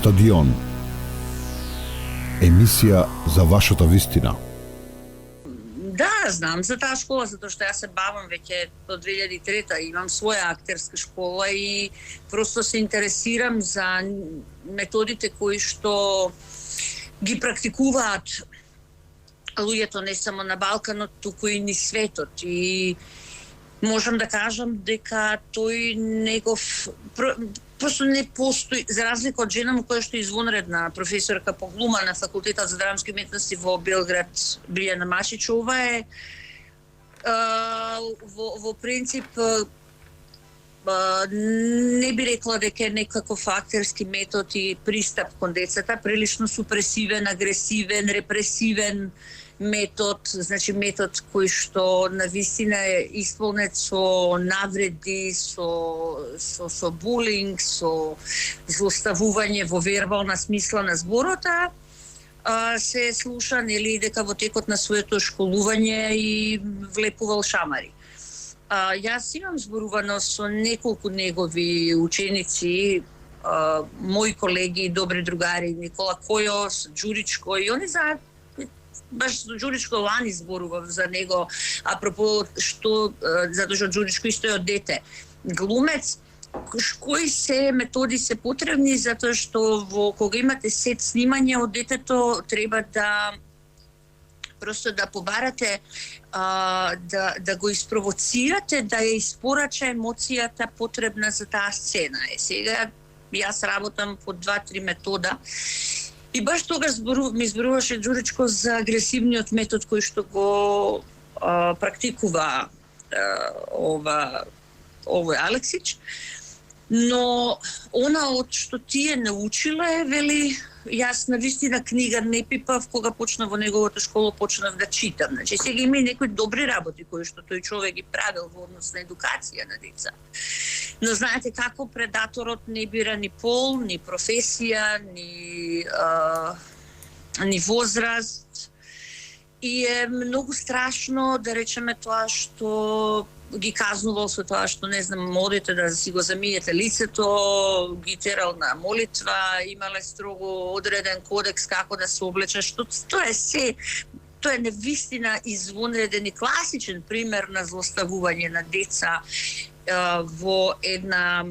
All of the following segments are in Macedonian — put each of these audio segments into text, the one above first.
Стадион. Емисија за вашата вистина. Да, знам за таа школа, затоа што јас се бавам веќе од 2003-та, имам своја актерска школа и просто се интересирам за методите кои што ги практикуваат луѓето не само на Балканот, туку и низ светот. И можам да кажам дека тој негов просто не постои, за разлика од жена му која што е извонредна професорка по глума на Факултетот за драмски уметности во Белград, Билјана Машич, ова е во принцип не би рекла дека е некаков актерски метод и пристап кон децата, прилично супресивен, агресивен, репресивен метод, значи метод кој што навистина е исполнет со навреди, со булинг, со злоставување во вербална смисла на зборота, се слуша нели дека во текот на своето школување и влепувал шамари. Јас имам зборувано со неколку негови ученици, мои колеги, добри другари, Никола Којос, Ѓуричко, и они знаат, баш Ѓуричко лани зборував за него, апропо што, затоа што Ѓуричко исто е од дете глумец, кои се методи се потребни, затоа што кога имате сет снимање од детето, треба да просто да побарате, да го испровоцирате, да ја испорача емоцијата потребна за таа сцена. Сега јас работам по 2-3 метода. И баш тогаш ми зборуваше Ѓуричко за агресивниот метод кој што го практикува овој Алексич. Но она од што тие научила вели, јас навистина книга не пипав, кога почнав во неговата школа, почнав да читам. Значи сега има и некои добри работи кои што тој човек ги правил во однос на едукација на деца. Но знаете како предаторот не бира ни пол, ни професија, ни возраст. И е многу страшно да речеме тоа што ги казнувал со тоа што не знам, одите да си го замиете лицето, ги терал на молитва, имале строго одреден кодекс како да се облече, што тоа е се, тоа е навистина извонреден и класичен пример на злоставување на деца во една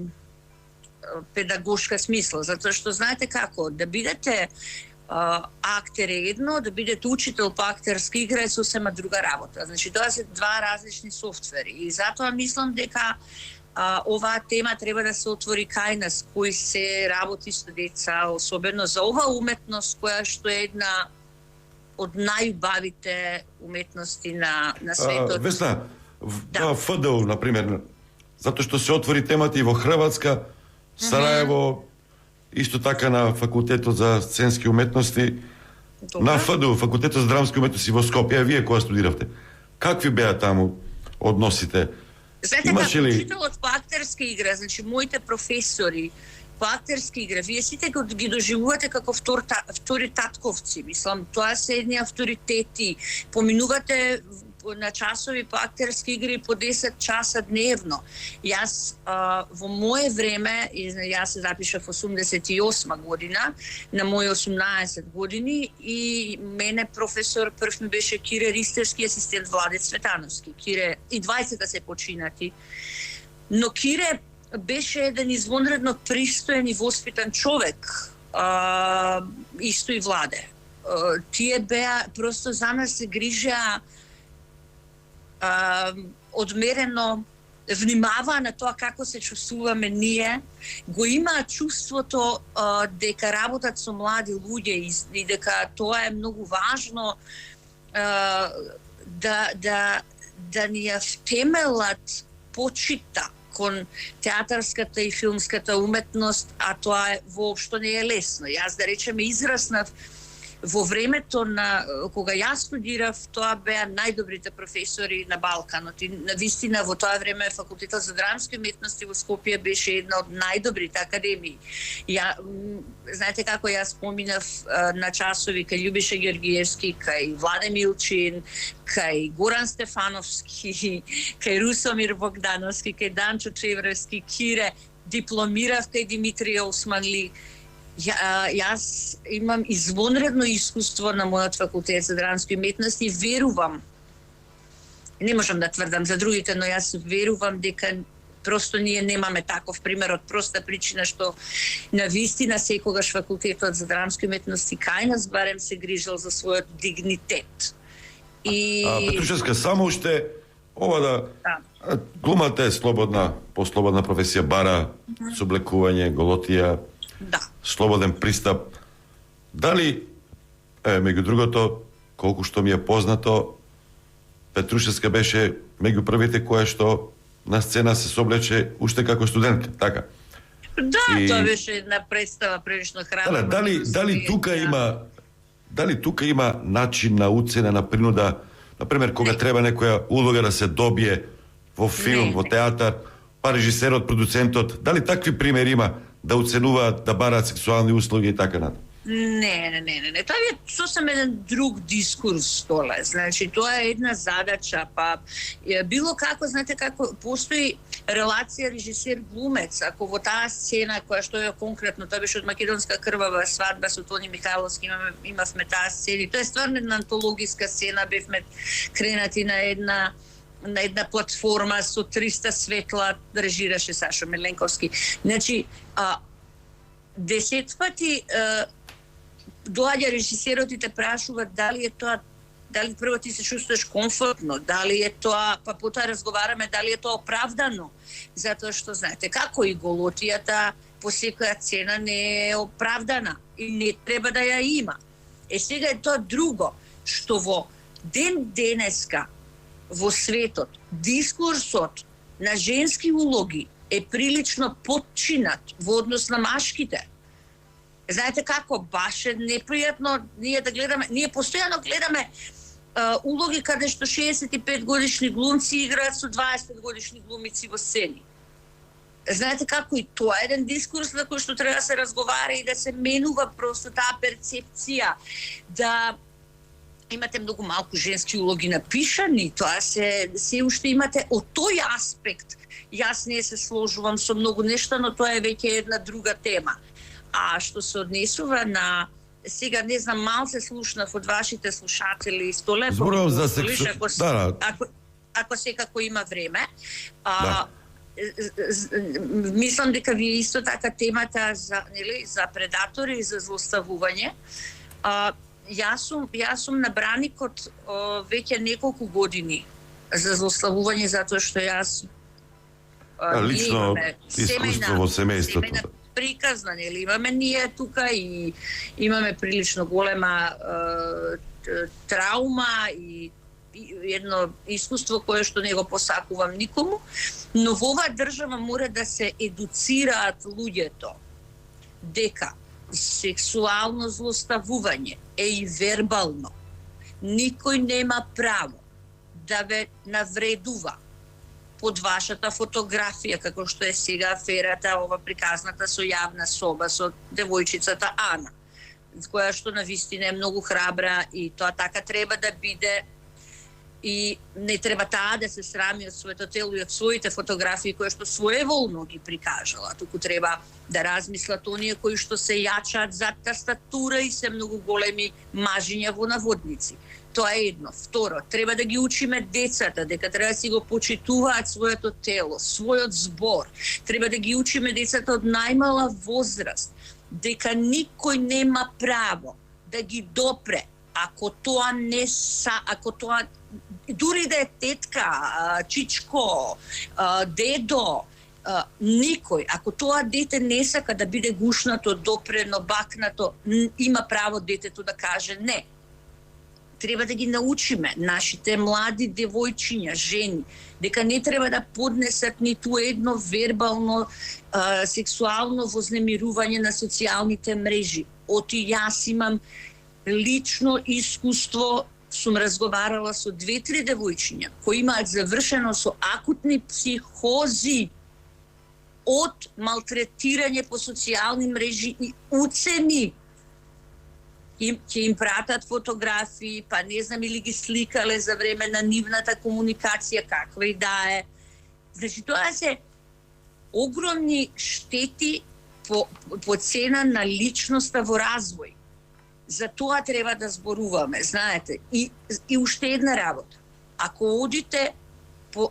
педагошка смисла, затоа што знаете како, да бидете актер е едно, да бидете учител по актерска игра е сосема друга работа. Значи тоа се два различни софтвери и затоа мислам дека оваа тема треба да се отвори кај нас, кои се работи со деца, особено за оваа уметност која што е една од најубавите уметности на светот. Весна, да. ФДУ, например, затоа што се отвори темата и во Хрватска, Сараево, исто така на Факултетот за сценски уметности, добре. На ФДУ, Факултетот за драмски уметности во Скопје, вие кога студиравте, какви беа таму односите? Знаете како, учителот по актерска игра, значи моите професори по актерска игра, вие сите ги доживувате како втори татковци, мислам, тоа се едни авторитети, поминувате на часови по актерски игри по 10 часа дневно. Јас во мое време, јас се запишав 88 година, на мои 18 години и мене професор прв ми беше Кире Ристевски, асистент Владе Цветановски. Кире и 20 се починати. Но Кире беше еден извонредно пристоен и воспитан човек, исто и Владе. Тие беа, просто за нас се грижеа одмерено, внимаваа на тоа како се чувствуваме ние, го имаа чувството дека работат со млади луѓе и дека тоа е многу важно да ни ја втемелат почита кон театарската и филмската уметност, а тоа воопшто не е лесно. Јас да речеме израснав во времето на кога јас студирав, тоа беа најдобрите професори на Балканот и навистина во тоа време Факултетот за драмски уметности во Скопје беше една од најдобрите академии. Знаете како јас поминав на часови кај Љубиша Георгиевски, кај Владе Милчин, кај Горан Стефановски, кај Русомир Богдановски, кај Данчо Чевревски, Кире, дипломирав кај Димитрија Османли. Јас имам извонредно искуство на мојот факултет за драмски уметности, верувам, не можам да тврдам за другите, но јас верувам дека просто ние немаме таков пример од проста причина што на вистина секогаш факултетот за драмски уметности кај нас барем се грижал за својот дигнитет. И Петрушевска, само уште ова да глумата е слободна, послободна професија, бара соблекување, голотија, слободен пристап. Дали, меѓу другото, колку што ми е познато, Петрушевска беше меѓу првите која што на сцена се соблече уште како студентка, така? Тоа беше една представа прилично храбра. Дали тука има начин на уцена, на принуда, например, кога треба некоја улога да се добие во филм, во театар, па режисерот, продуцентот, дали такви примери има да уценуваат, да бараат сексуални услуги и така натаму? Не. Тоа е сосем еден друг дискурс толе. Значи, тоа е една задача, па било како, знаете како, постои релација режисер-глумец. Ако во таа сцена, која што е конкретно, тоа беше од Македонска крвава свадба со Тони Михайловски, имавме таа сцена. Тоа е стварно една антологиска сцена, бевме кренати на една платформа со 300 светла, режираше Сашо Меленковски. Значи, 10 пати доаѓа режисерот и те прашува дали прво ти се чувствуваш комфортно, дали е тоа, па потоа разговараме дали е тоа оправдано, затоа што знаете како и голотијата по секоја цена не е оправдана и не треба да ја има. Сега е тоа друго, што во денеска во светот дискурсот на женски улоги е прилично потчинат во однос на машките. Знаете како, баш е непријатно ние постојано гледаме улоги каде што 65 годишни глумци играат со 20 годишни глумици во сцени. Знаете како, и тоа е еден дискурс на кој што треба да се разговара и да се менува просто таа перцепција, да имате многу малку женски улоги напишани, тоа се уште имате од тој аспект. Јас не се сложувам со многу нешта, но тоа е веќе една друга тема. А што се однесува на сега не знам, малце слушнав од вашите слушатели Столе, зборувам за ако секако има време. Мислам дека ви исто така темата за предатори и за злоставување. Јас сум на браникот веќе неколку години за злоставување, затоа што јас лично искуство во семејството. Приказна, нели? Имаме ние тука и имаме прилично голема траума и едно искуство кое што не го посакувам никому, но во оваа држава мора да се едуцираат луѓето дека сексуално злоставување е и вербално. Никој нема право да ве навредува под вашата фотографија, како што е сега аферата, ова приказната со јавна соба, со девојчицата Ана, која што на вистина е многу храбра и тоа така треба да биде и не треба таа да се срами од своето тело и од своите фотографии кои што своеволно ги прикажала, туку треба да размислат оние кои што се јачаат зад тастатура и се многу големи мажиња во наводници. Тоа е едно. Второ, треба да ги учиме децата дека треба да си го почитуваат своето тело, својот збор. Треба да ги учиме децата од најмала возраст дека никој нема право да ги допре ако тоа дури да е тетка, чичко, дедо, никој, ако тоа дете не сака да биде гушнато, допрено, бакнато, има право детето да каже не. Треба да ги научиме нашите млади девојчиња, жени, дека не треба да поднесат ниту едно вербално сексуално вознемирување на социјалните мрежи. Оти јас имам лично искуство, сум разговарала со 2-3 девојчиња кои имаат завршено со акутни психози од малтретирање по социјални мрежи и уцени. Ќе им пратат фотографии, па не знам, или ги сликале за време на нивната комуникација, каква и да е. Значи, тоа се огромни штети по цена на личноста во развој. За тоа треба да зборуваме, знаете. И уште една работа. Ако одите,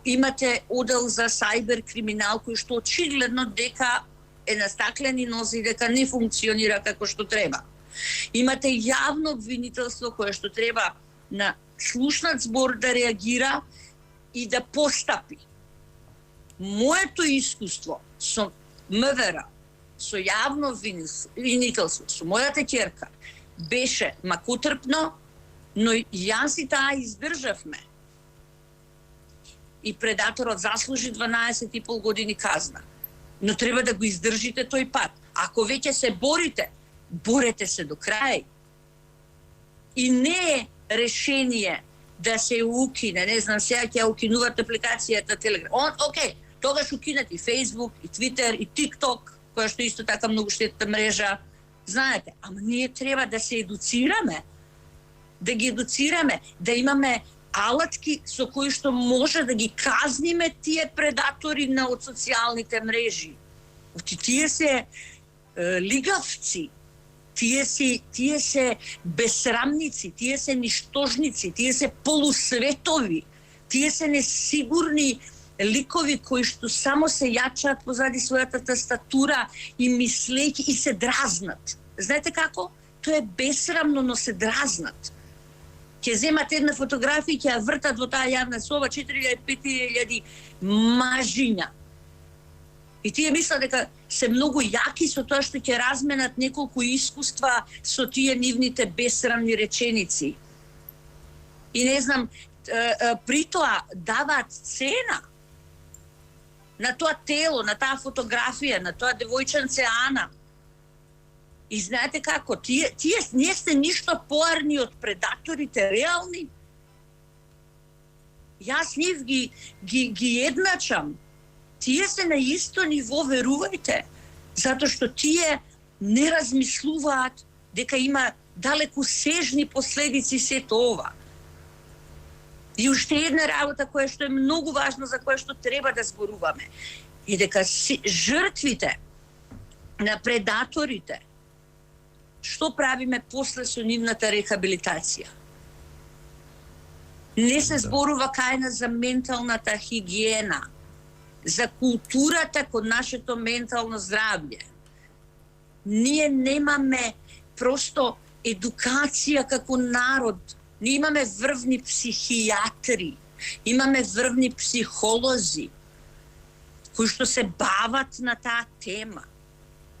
имате одел за сајбер криминал, кој што очигледно дека е на стаклени нози и дека не функционира како што треба. Имате јавно обвинителство кое што треба на слушнат збор да реагира и да постапи. Моето искуство со МВР, со јавно обвинителство, со мојата ќерка, беше макутрпно, но јас и таа издржавме. И предаторот заслужи 12,5 години казна. Но треба да го издржите тој пат. Ако веќе се борите, борете се до крај. И не е решение да се укине, не знам, сега ќе укинуват апликацијата Телеграм. Окей, тогаш укинат и Фейсбук, и Твитер, и ТикТок, која што исто така многу штетна мрежа. Знаете, ама ние треба да се едуцираме, да ги едуцираме, да имаме алатки со кои што може да ги казниме тие предатори на од социјалните мрежи. Тие се лигавци, тие се безсрамници, тие се ништожници, тие се полусветови, тие се несигурни ликови кои што само се јачаат позади својата тастатура и мислејќи и се дразнат. Знаете како? Тоа е безсрамно, но се дразнат. Ќе земат една фотографија и ќе ја вртат во таа јавна соба 4.000-5.000 мажиња. И тие мислат дека се многу јаки со тоа што ќе разменат неколку искуства со тие нивните безсрамни реченици. И не знам, при тоа даваат цена на тоа тело, на таа фотографија, на тоа девојченце Ана. И знаете како, тие не сте ништо поарни од предаторите реални. Јас нив ги едначам. Тие се на исто ниво, верувајте, затоа што тие не размислуваат дека има далеку сежни последици сето ова. И уште една работа која што е многу важна, за која што треба да зборуваме, е дека жртвите на предаторите, што правиме после со нивната рехабилитација? Не се зборува кајна за менталната хигиена, за културата код нашето ментално здравје. Ние немаме просто едукација како народ. Ние имаме врвни психијатри, имаме врвни психолози кои што се бават на таа тема.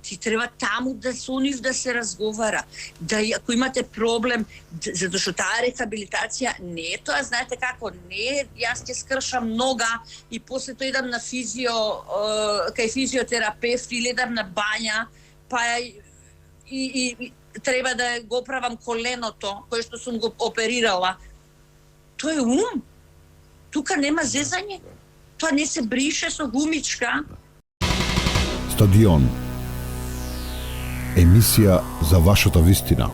Ти треба таму да со нив да се разговара, да ако имате проблем, затоа што таа рехабилитација не е тоа, знаете како, не е, јас ќе скршам нога и после тоа идам на кај физиотерапевт или идам на бања, па и треба да го правам коленото, кое што сум го оперирала. Тоа е ум. Тука нема зезање. Тоа не се брише со гумичка. Стадион. Емисија за вашата вистина.